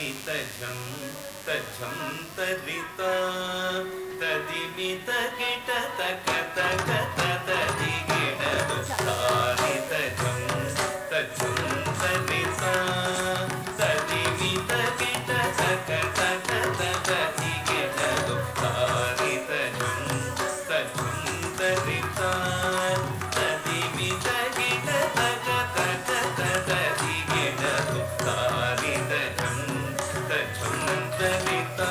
तजं तजं तरिता तदिमित kit तक तक तदिगिणदु तारि तजं तजं तरिता तदिमित kit तक तक तदिगिणदु तारि तजं तजं तरिता तदिमित किट तक तक तदिगिणदु तारि तजं तजं तरिता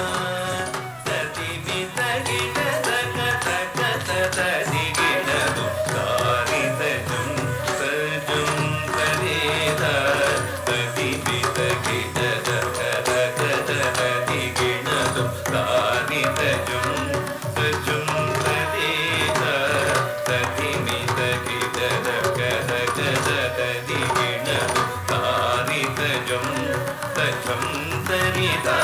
तदिमित किट तक तक तदिगिणदु तारि तजं तजं तरिता तदिमित किट तक तक तदिगिणदु तारि तजं तजं तरिता तदिमित किट तक तक तदिगिणदु तारि तजं तजं तरिता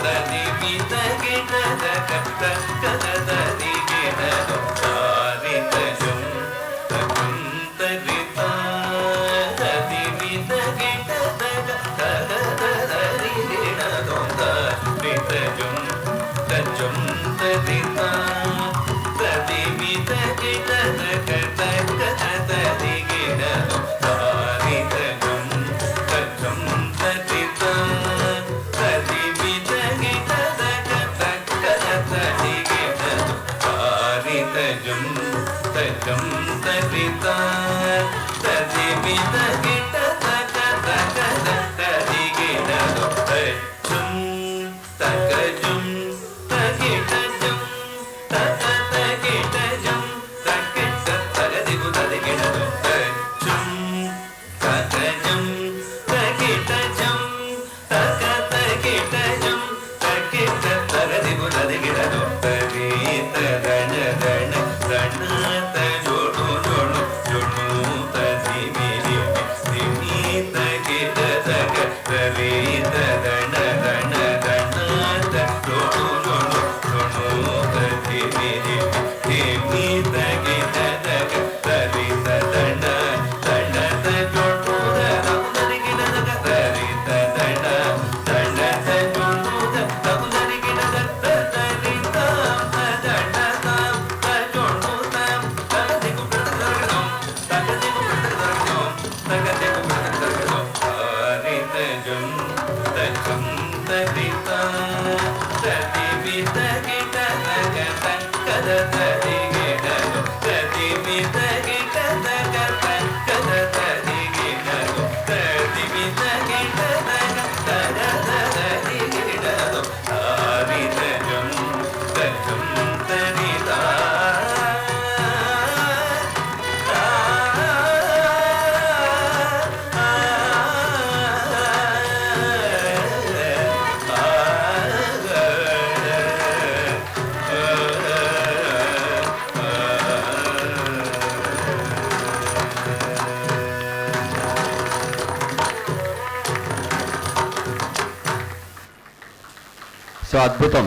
तदिमित किट तक तक तदिगिणदु तारि तजं तजं तरिता तदिमित किट तक तक तदिगिणदु तारि तजं तजं तरिता तदिमित किट तक तक तदिगिणदु तारि तजं तजं तरिता तदिमित किट तक तक तदिगिणदु तारि तजं तजं तरिता तदिमित किट तक तक तदिगिणदु तजं तकजं तकिटजं तक तकिटजं तकिट तगदिगु तदिगिणदु तजं तकजं तकिटजं तक तकिटजं तकिट तगदिगु तदिगिणदु तरित रण रण रण तजोडु जोडु जोडु तदिमिरि तिमित किट तक तरित रण रण रण तजोडु जोडु जोडु तदिमिरि तिमित किट तक तरित रण रण तजोडु तदिगिणदु तरित रण रण तजोडु तदिगिणदु तरित रण तजोडु तदिगु तदिगु तदिगु तदिगु तारि तजं तजं तरिता तदिमित किट तक तक तदिगिणदु तदिमित किट तक तक तदिगिणदु तदिमित किट तक तक तदिगिणदु तारि तजं तजं तरिता సో అద్భుతం.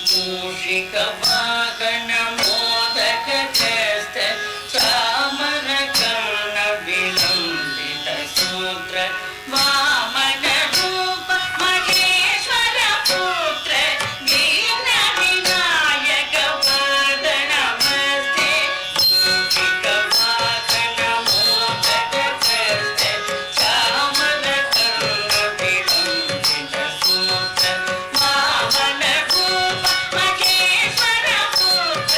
मूषिक वाहन मोदक त्रस्त चामर कर्ण विलंबित सूत्र वामन रूप महेश्वर पुत्र दीन विनायक पाद नमस्ते मूषिक वाहन मोदक त्रस्त चामर कर्ण विलंबित सूत्र वामन रूप महेश्वर पुत्र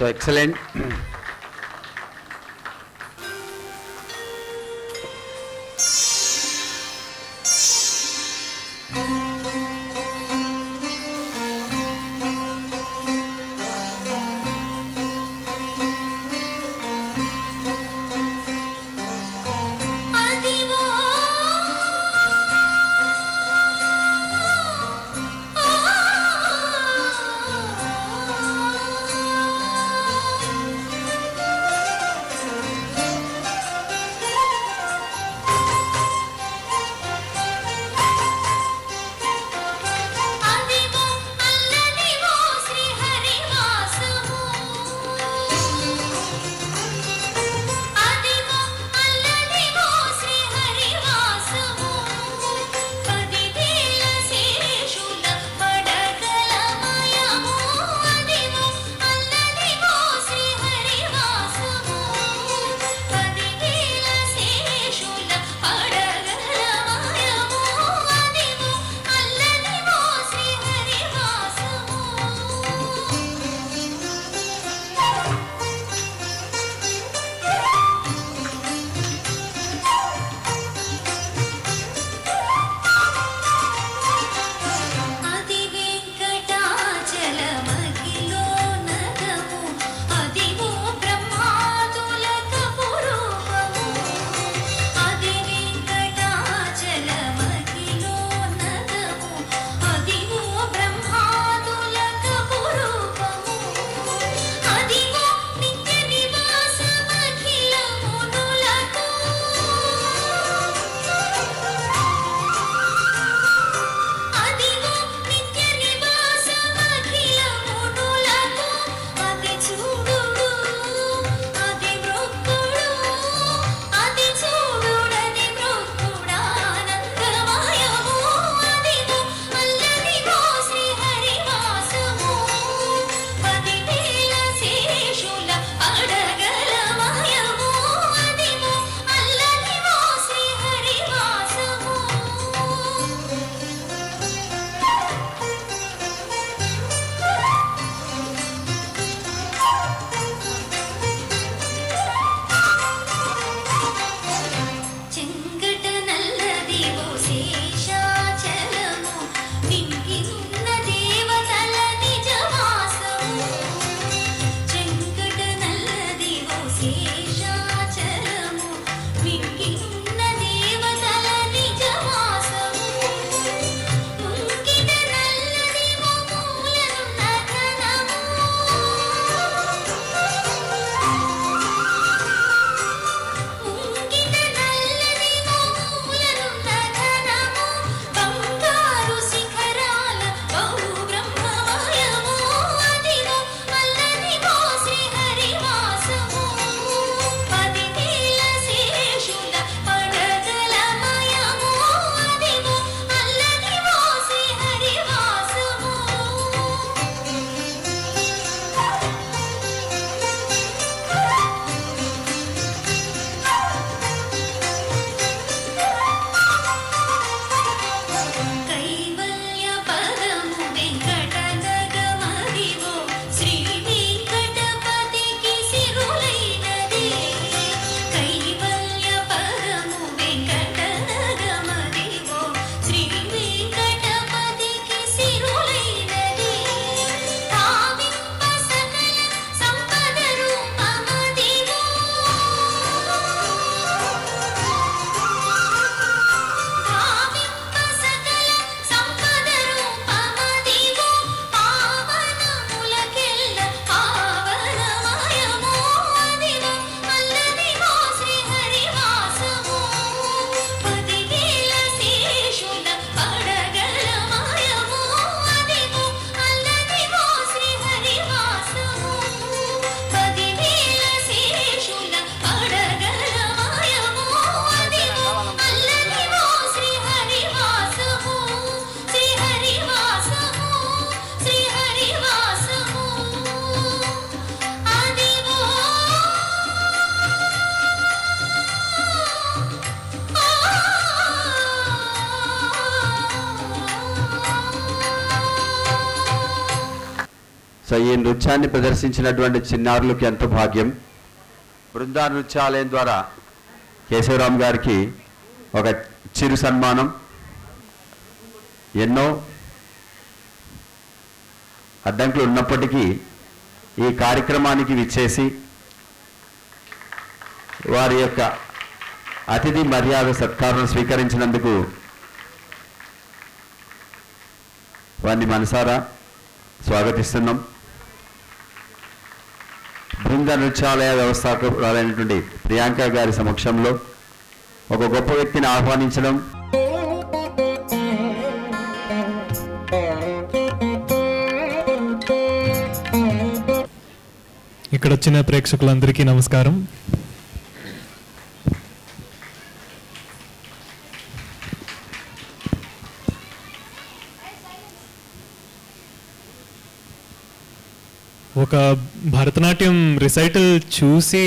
So excellent. సో ఈ నృత్యాన్ని ప్రదర్శించినటువంటి చిన్నారులకు ఎంతో భాగ్యం. బృందా నృత్యాలయం ద్వారా కేశవరామ్ గారికి ఒక చిరు సన్మానం. ఎన్నో అడ్డంకులు ఉన్నప్పటికీ ఈ కార్యక్రమానికి విచ్చేసి వారి యొక్క అతిథి మర్యాద సత్కారం స్వీకరించినందుకు వారిని మనసారా స్వాగతిస్తున్నాం. బృంద నృత్యాలయ వ్యవస్థాపకురాలైనటువంటి ప్రియాంక గారి సమక్షంలో ఒక గొప్ప వ్యక్తిని ఆహ్వానించడం, ఇక్కడ వచ్చిన ప్రేక్షకులందరికీ నమస్కారం. ఒక భరతనాట్యం రిసైటల్ చూసి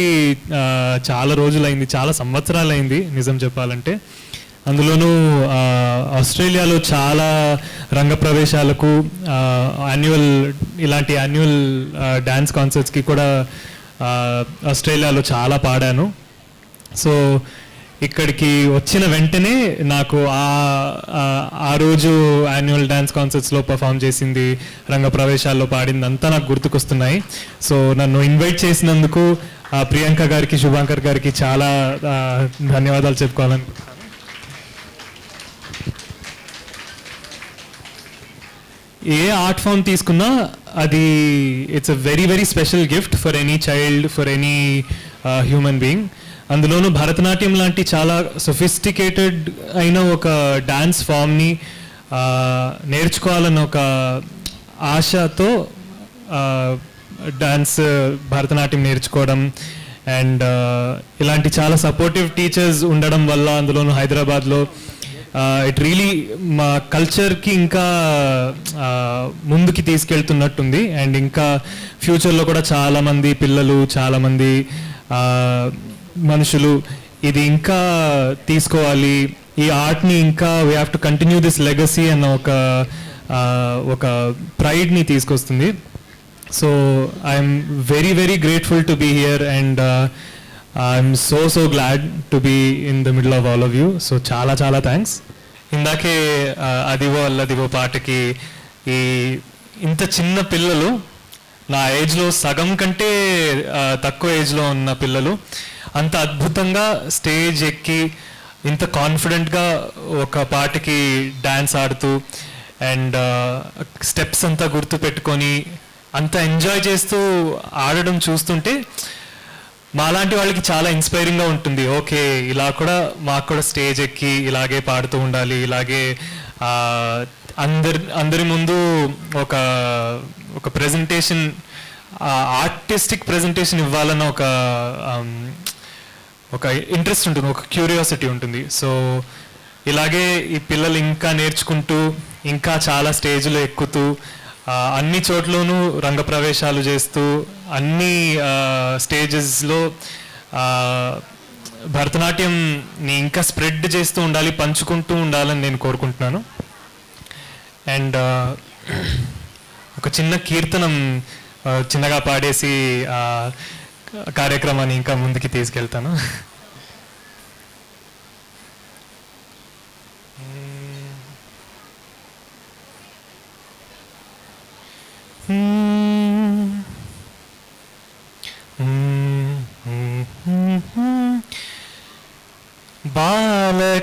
చాలా రోజులైంది, చాలా సంవత్సరాలైంది నిజం చెప్పాలంటే. అందులోనూ ఆస్ట్రేలియాలో చాలా రంగప్రవేశాలకు ఇలాంటి యాన్యువల్ డ్యాన్స్ కాన్సర్ట్స్కి కూడా ఆస్ట్రేలియాలో చాలా పాడాను. సో ఇక్కడికి వచ్చిన వెంటనే నాకు ఆ రోజు యాన్యువల్ డ్యాన్స్ కాన్సర్ట్స్లో పర్ఫామ్ చేసింది, రంగప్రవేశాల్లో పాడింది అంతా నాకు గుర్తుకొస్తున్నాయి. సో నన్ను ఇన్వైట్ చేసినందుకు ప్రియాంక గారికి, శుభాంకర్ గారికి చాలా ధన్యవాదాలు చెప్పుకోవాలనుకుంటున్నాను. ఏ ఆర్ట్ ఫామ్ తీసుకున్నా అది it's a very very special gift for any child, for any human being. అందులోనూ భరతనాట్యం లాంటి చాలా సొఫిస్టికేటెడ్ అయిన ఒక డ్యాన్స్ ఫామ్ని నేర్చుకోవాలన్న ఒక ఆశతో డ్యాన్స్ భరతనాట్యం నేర్చుకోవడం అండ్ ఇలాంటి చాలా సపోర్టివ్ టీచర్స్ ఉండడం వల్ల, అందులోనూ హైదరాబాద్లో ఇట్ రియలీ మా కల్చర్కి ఇంకా ముందుకి తీసుకెళ్తున్నట్టుంది. అండ్ ఇంకా ఫ్యూచర్లో కూడా చాలామంది పిల్లలు, చాలామంది మనుషులు ఇది ఇంకా తీసుకోవాలి, ఈ ఆర్ట్ని ఇంకా we have to continue this legacy అన్న ఒక ప్రైడ్ని తీసుకొస్తుంది. So I'm very very grateful to be here and I'm so glad to be in the middle of all of you. So చాలా చాలా థ్యాంక్స్. ఇందాకే అదివో అల్లదివో పాటకి ఈ ఇంత చిన్న పిల్లలు, నా ఏజ్లో సగం కంటే తక్కువ ఏజ్లో ఉన్న పిల్లలు అంత అద్భుతంగా స్టేజ్ ఎక్కి ఇంత కాన్ఫిడెంట్గా ఒక పాటకి డ్యాన్స్ ఆడుతూ అండ్ స్టెప్స్ అంతా గుర్తు పెట్టుకొని అంత ఎంజాయ్ చేస్తూ ఆడడం చూస్తుంటే మాలాంటి వాళ్ళకి చాలా ఇన్స్పైరింగ్గా ఉంటుంది. ఓకే, ఇలా కూడా మాకు కూడా స్టేజ్ ఎక్కి ఇలాగే పాడుతూ ఉండాలి, ఇలాగే అందరి ముందు ఒక ప్రెజెంటేషన్, ఆర్టిస్టిక్ ప్రెజెంటేషన్ ఇవ్వాలన్న ఒక ఇంట్రెస్ట్ ఉంటుంది, ఒక క్యూరియాసిటీ ఉంటుంది. సో ఇలాగే ఈ పిల్లలు ఇంకా నేర్చుకుంటూ ఇంకా చాలా స్టేజ్లో ఎక్కుతూ అన్ని చోట్లోనూ రంగప్రవేశాలు చేస్తూ అన్ని స్టేజెస్లో భరతనాట్యంని ఇంకా స్ప్రెడ్ చేస్తూ ఉండాలి, పంచుకుంటూ ఉండాలని నేను కోరుకుంటున్నాను. అండ్ ఒక చిన్న కీర్తనం చిన్నగా పాడేసి కార్యక్రమాన్ని ఇంకా ముందుకి తీసుకెళ్తాను.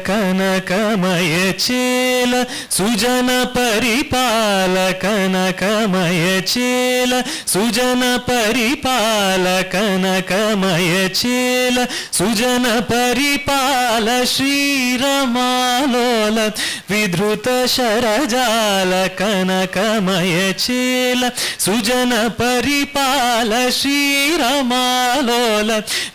బాలకనకమయ చేల సుజన పరిపాలకనకమయ చేల సుజన పరిపాలకనకమయ చేల సుజన పరిపాల శ్రీరమాలోల విధృత శరజాల కనకమయ చేల సుజన పరిపాల శ్రీరమాలోల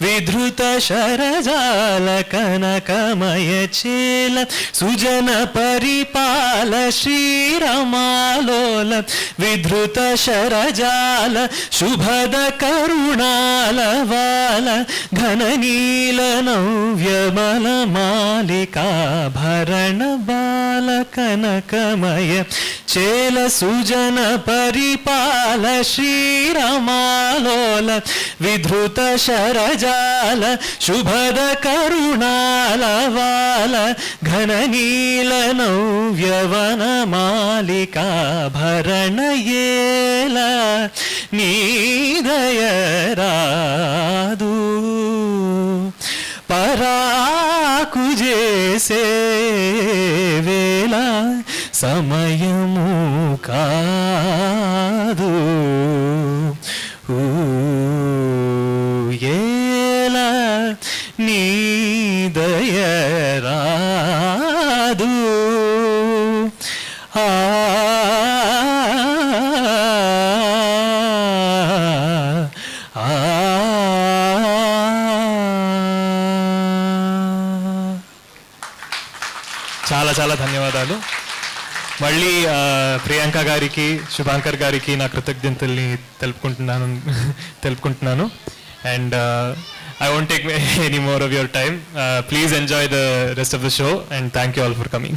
విధృత శరజాల కనకమయ చేల సుజన పరిపాల శ్రీరమాలోల విధృత శరజాల శుభద కరుణాల వాల ఘననీల నవ్యమల మాలికాభరణ బాల కనకమయ చేల సుజన పరిపాల శ్రీరమాలోల విధృత శరజాల శుభద కరుణాల వాల ఘన నీల నవ్యవన మాలికాభరణయేల నీదయరాదు పరాకు చేసే వేళ సమయము కాదు ఏల నీ దయరాదు ఆ చాలా చాలా ధన్యవాదాలు. మళ్ళీ ప్రియాంక గారికి శుభాంకర్ గారికి నా కృతజ్ఞతల్ని తెలుపుకుంటున్నాను and I won't take any more of your time. Please enjoy the rest of the show and thank you all for coming.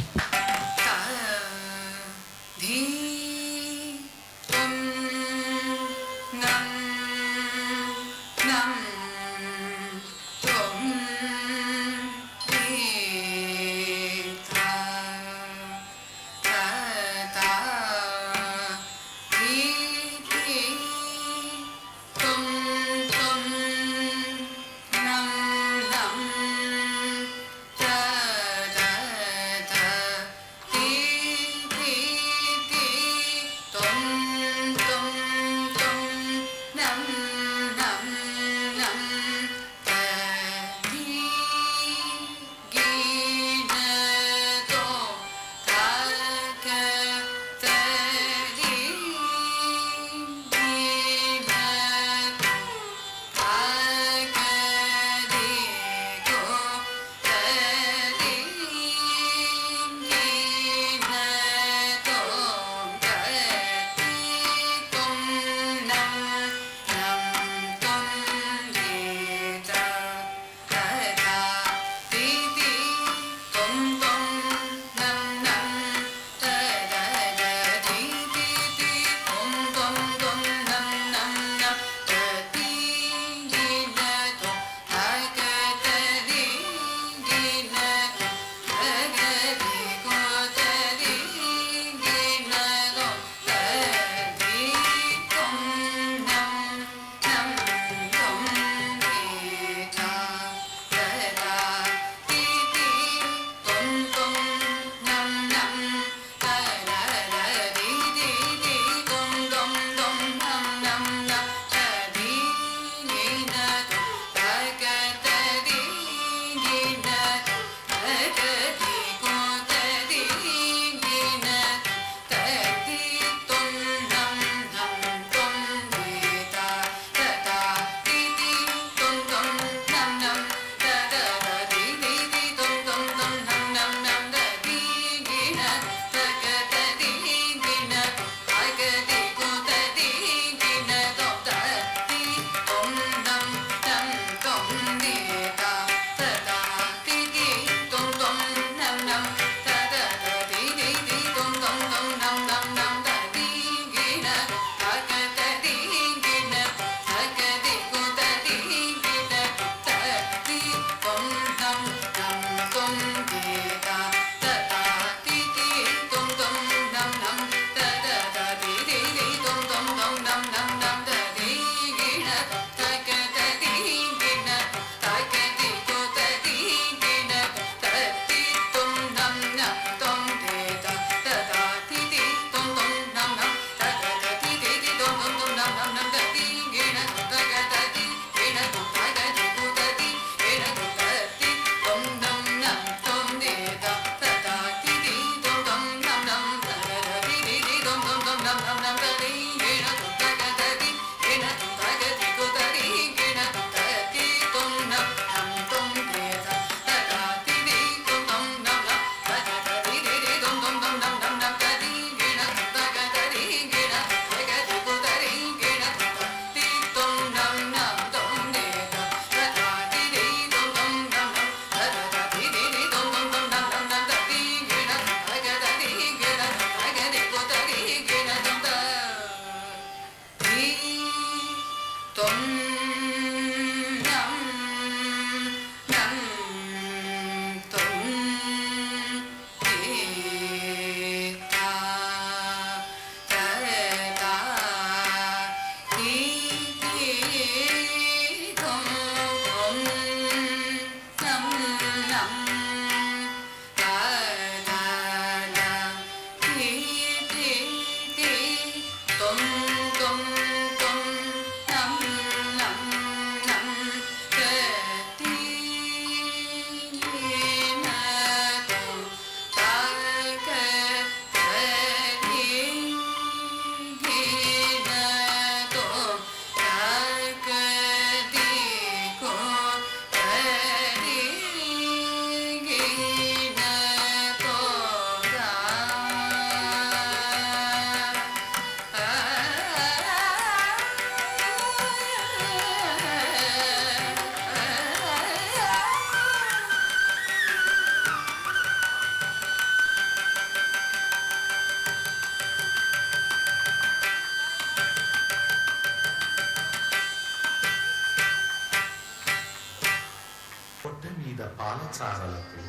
నిండా పాలచారలతో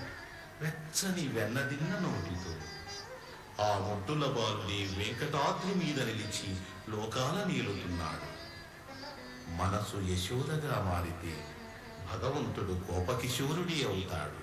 వెచ్చని వెన్నదిన్న నోటితో ఆ మొట్టుల బాలుడి వెంకటాద్రి మీద నిలిచి లోకాల నీలుతున్నాడు. మనసు యశోదగా మారితే భగవంతుడు కోపకిశోరుడి అవుతాడు.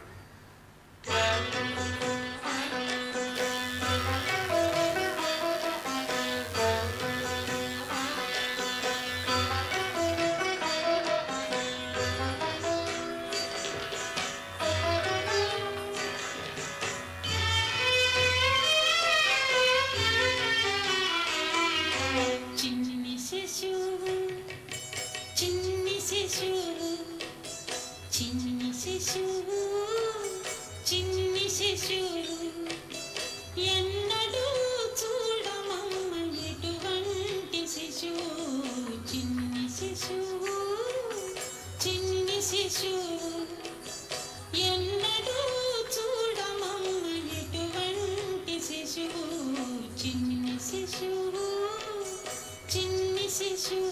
ఎన్నడూ చూడమమ్మ ఎటువంటి శిశువు, చిన్ని శిశువు, చిన్ని శిశువు. ఎన్నడూ చూడమమ్మ ఎటువంటి శిశువు, చిన్ని శిశువు, చిన్ని శిశువు.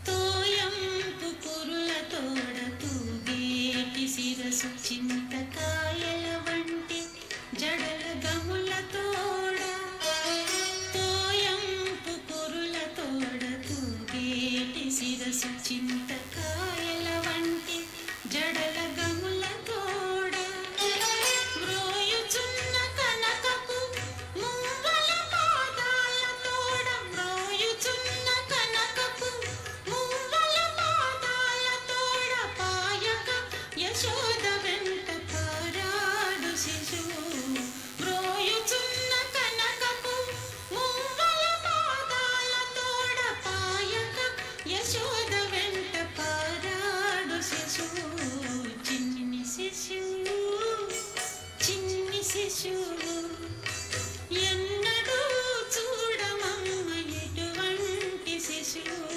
తోయంపు కురుల తోడ తూగేటి శిరసు, చింతకాయల వంటి జడల గముల తోడ. తోయంపు కురుల తోడ తూగేటి శిరసు, చింతకాయల వంటి జడల గముల తోడ. మ్రోయుచున్న కనకపు ముంగల పాదాల తోడ, మ్రోయుచున్న కనకపు ముంగల పాదాల తోడ. పాయక యశోద వెంట పారాడు శిశువు, మ్రోయుచున్న కనకపు ముంగల పాదాల తోడ. పాయక యశోద వెంట పారాడు శిశువు, చిన్ని శిశువు, చిన్ని శిశువు. ఎన్నడూ చూడమమ్మ ఎటువంటి శిశువు,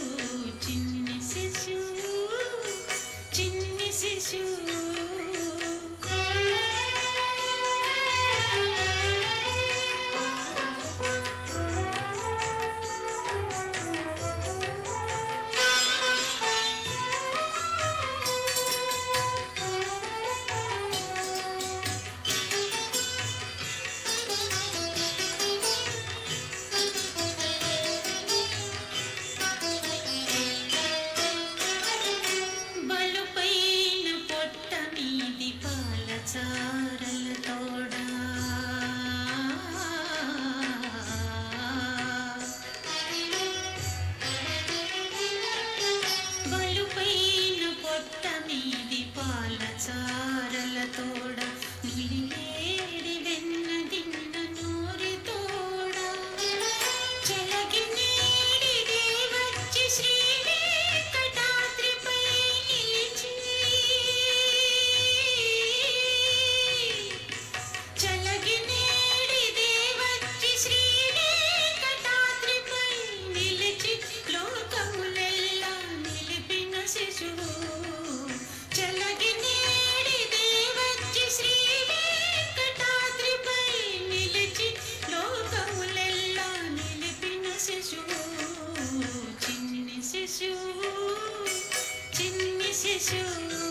చిన్ని శిశువు, చిన్ని శిశువు. బలుపైన పొట్ట మీది పాలచారల తోడా. బలుపైన పొట్ట మీది పాలచారల తోడ. నులివేడి వెన్నదిన్న నోరి తోడ. చెలగి నేడిదే వచ్చి శ్రీ వెంకటాద్రిపై నిలిచి. చెలగి నేడిదే వచ్చి శ్రీ వెంకటాద్రిపై నిలిచి లోకములెల్లా నిలిపిన శిశువు. చెలగి నేడిదే వచ్చి శ్రీ వెంకటాద్రిపై నిలిచి లోకములెల్లా నిలిపిన శిశువు, చిన్ని శిశువు, చిన్ని శిశువు.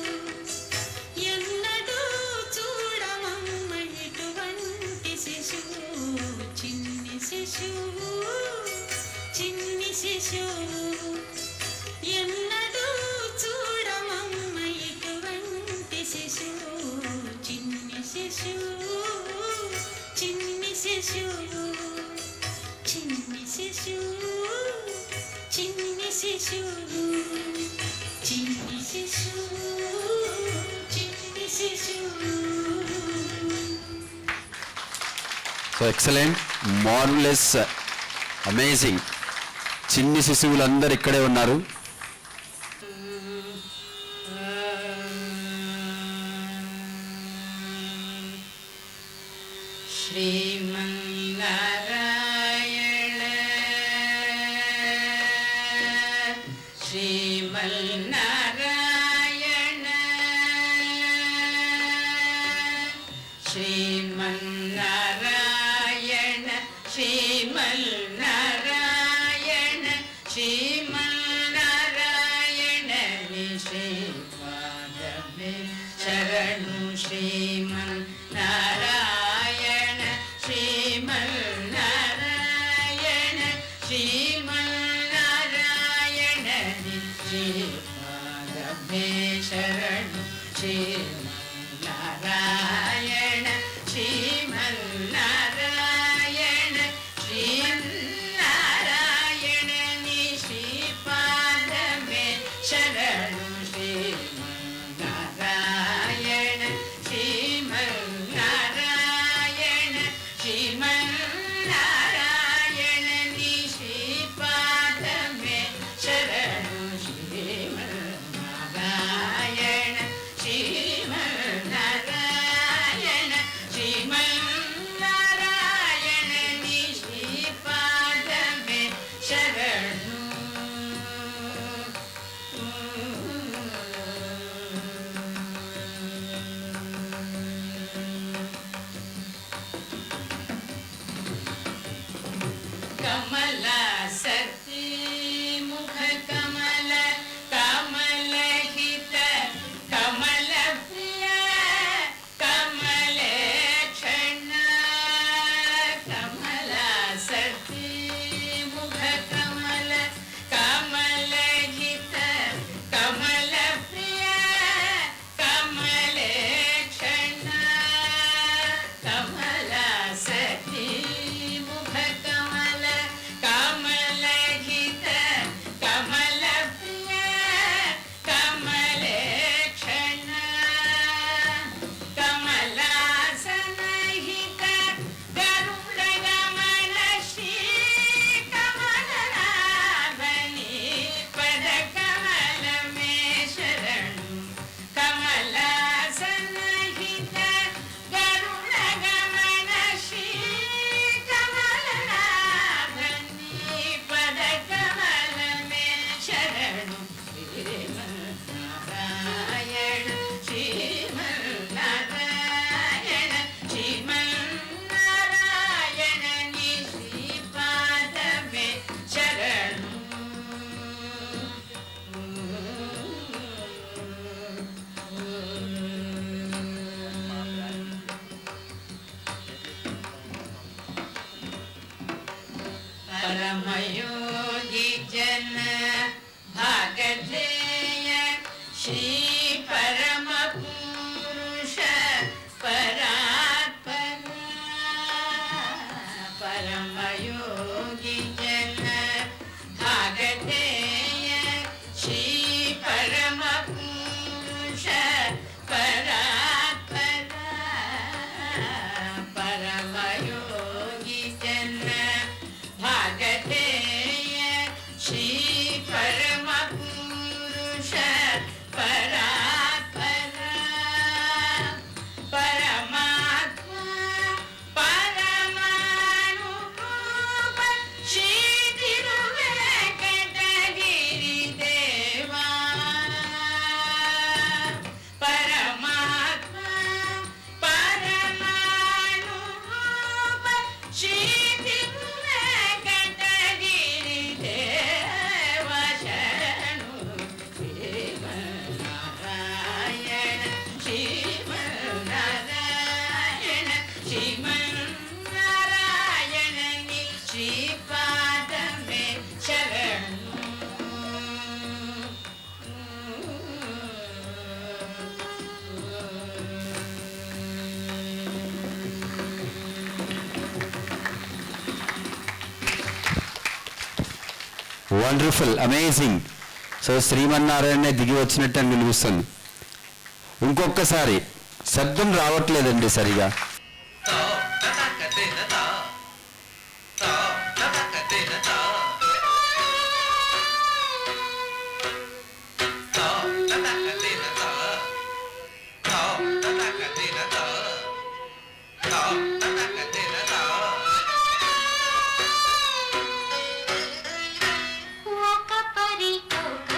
ఎన్నడూ చూడమమ్మ ఎటువంటి శిశువు, చిన్ని శిశువు, చిన్ని శిశువు. ఎన్నడూ చూడమమ్మ ఎటువంటి శిశువు, చిన్ని శిశువు, చిన్ని శిశువు, చిన్ని శిశువు, చిన్ని శిశువు, చిన్ని శిశువు, చిన్ని శిశువు. So excellent, marvellous, amazing. చిన్ని శిశువులందరూ ఇక్కడే ఉన్నారు. శ్రీమన్నారాయణ శ్రీమన్నారాయణ శ్రీమన్నారాయణ శ్రీమన్నారాయణ నీ శ్రీపాదమే శరణు శ్రీమన్నారాయణ శ్రీమన్నారాయణ శ్రీమన్నారాయణ నీ శ్రీపాదమే శరణు శ్రీమన్నారాయణ శ్రీమన్నారాయణ శ్రీమన్నారాయణ నీ శ్రీపాదమే శరణు శ్రీమన్నారాయణ శ్రీమన్నారాయణ శ్రీమన్నారాయణ నీ శ్రీపాదమే శరణు శ్రీమన్నారాయణ శ్రీమన్నారాయణ శ్రీమన్నారాయణ నీ శ్రీపాదమే శరణు కమల సతీ ముఖ కమల కమల హిత కమల ప్రియ కమల క్షణ కమల సతీ ముఖ కమల కమల హిత కమల ప్రియ కమల క్షణ కమల సతీ ముఖ కమల కమల హిత కమల ప్రియ కమల క్షణ కమలాసనహిత గరుడ గమన శ్రీ కమలనాభని పద కమలమే శరణు కమలాసనహిత గరుడ గమన శ్రీ కమలనాభని పద కమలమే శరణు శ్రీమన్నారాయణ శ్రీమన్నారాయణ శ్రీమన్నారాయణ నీ శ్రీపాదమే శరణు परमयोगी जन भागधेय श्री परम पुरुष परात्पर परमयोगी जन भागधेय श्री परम पुरुष परात्पर परमयोगी जन भागधेय श्री परम पुरुष परात्पर परमात्मा परमानुभव श्री तिरुवेंकटगिरि देवा परमात्मा परमानुभव श्री तिरुवेंकटगिरि देवा शरणु श्रीमन्नारायण श्रीमन्नारायण श्रीमन्नारायण नी श्रीपादमे शरणु వండర్ఫుల్, అమేజింగ్. సో శ్రీమన్నారాయణ దిగి వచ్చినట్టు అని అనిపిస్తుంది. ఇంకొకసారి శబ్దం రావట్లేదండి సరిగా. తా తతకతేన తా తా తతకతేన తా తా తతకతేన తా తా తతకతేన తా తా తతకతేన తా ఒక పరి ఒక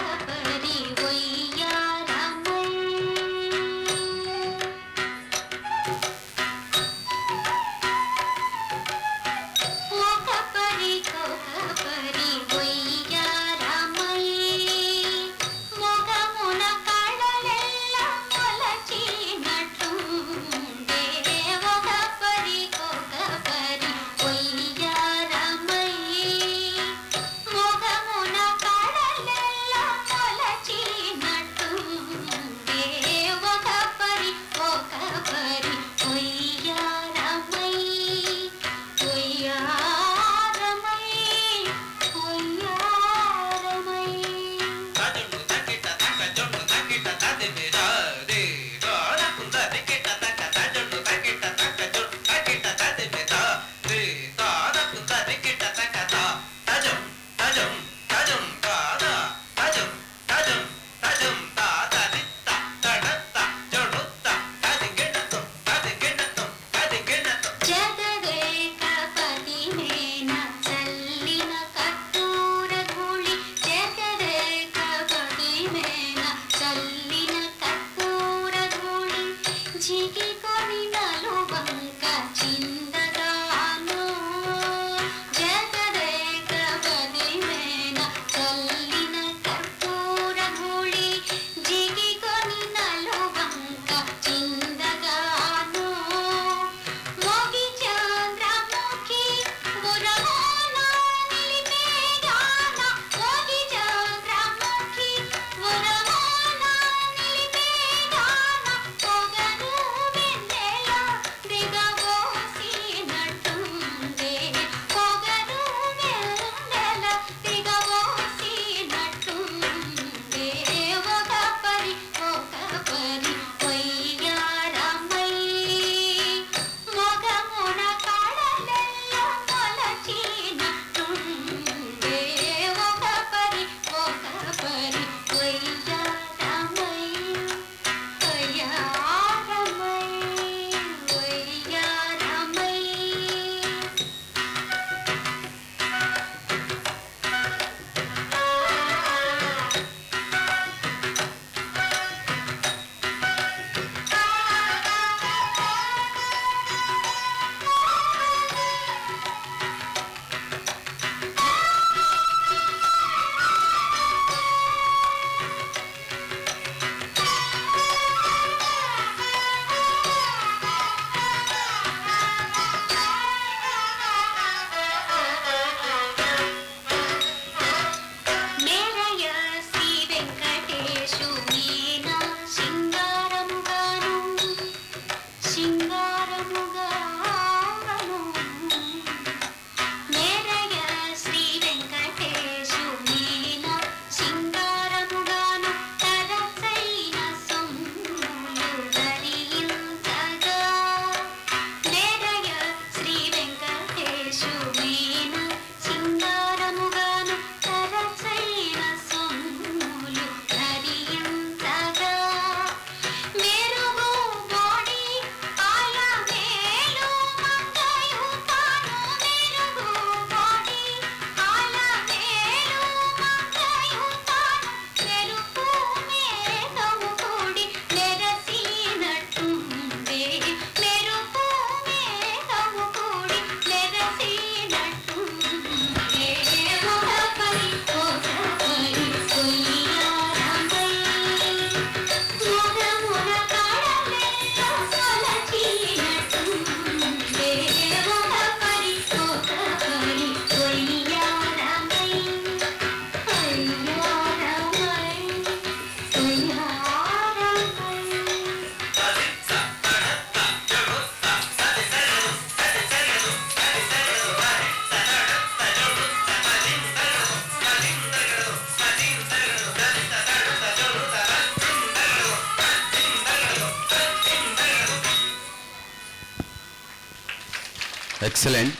ఎక్సలెంట్.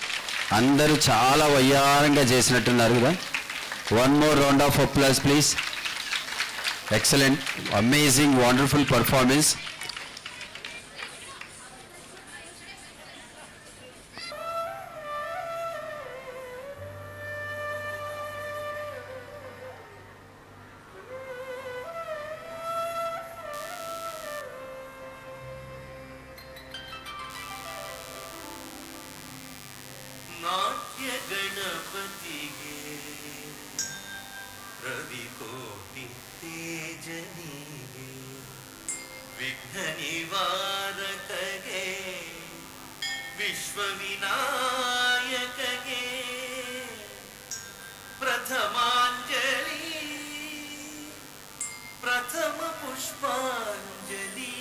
అందరూ చాలా వయ్యారంగా చేసినట్టున్నారు కదా. One more round of applause please. Excellent, amazing, wonderful performance. ನಾಟ್ಯ ಗಣಪತಿಗೆ ರವಿಕೋಟಿ ತೇಜನಿಗೆ ವಿಘ್ನ ನಿವಾರಕಗೆ ವಿಶ್ವವಿನಾಯಕಗೆ ಪ್ರಥಮಾಂಜಲಿ ಪ್ರಥಮ ಪುಷ್ಪಾಂಜಲಿ.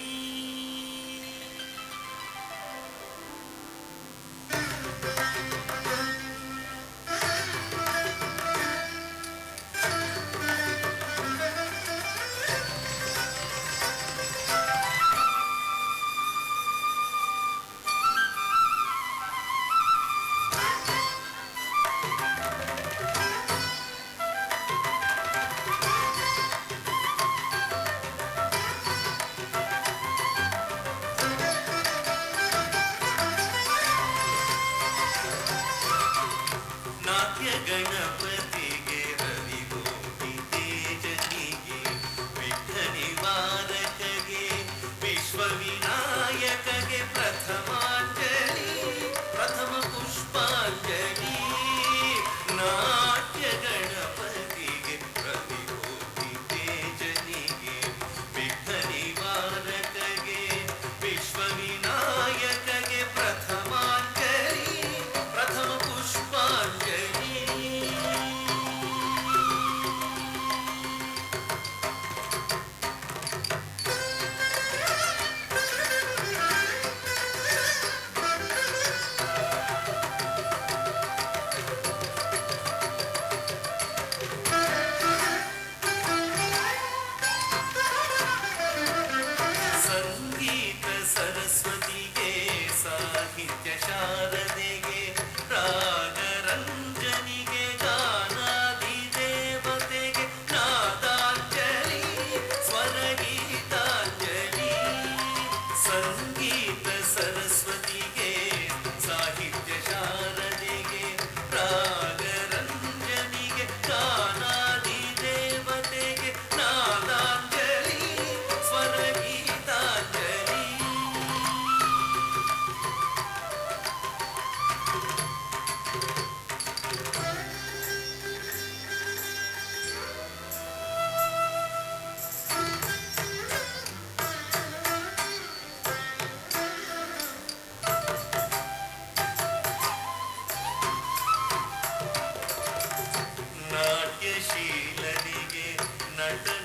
ನಾಟ್ಯ ಗಣಪತಿಗೆ ರವಿಕೋಟಿ ತೇಜನಿಗೆ ವಿಘ್ನ ನಿವಾರಕಗೆ ವಿಶ್ವವಿನಾಯಕಗೆ ಪ್ರಥಮಾಂಜಲಿ ಪ್ರಥಮ ಪುಷ್ಪಾಂಜಲಿ. ನಾಟ್ಯ ಗಣಪತಿಗೆ ರವಿಕೋಟಿ ತೇಜನಿಗೆ ವಿಘ್ನ ನಿವಾರಕಗೆ ವಿಶ್ವವಿನಾಯಕಗೆ ಪ್ರಥಮಾಂಜಲಿ ಪ್ರಥಮ ಪುಷ್ಪಾಂಜಲಿ. ಸಂಗೀತ ಸರಸ್ವತಿಗೆ ಸಾಹಿತ್ಯ ಶಾರದೆಗೆ ರಾಗರಂಜನಿಗೆ ಗಾನಾದಿ ದೇವತೆಗೆ ನಾದಾಂಜಲಿ ಸ್ವರಗೀತಾಂಜಲಿ. ಸಂಗೀತ ಸರಸ್ವತಿಗೆ ಸಾಹಿತ್ಯ ಶಾರದೆಗೆ ರಾಗರಂಜನಿಗೆ ಗಾನಾದಿ ದೇವತೆಗೆ ನಾದಾಂಜಲಿ ಸ್ವರಗೀತಾಂಜಲಿ. ನಾಟ್ಯಶೀಲನಿಗೆ ನಟನ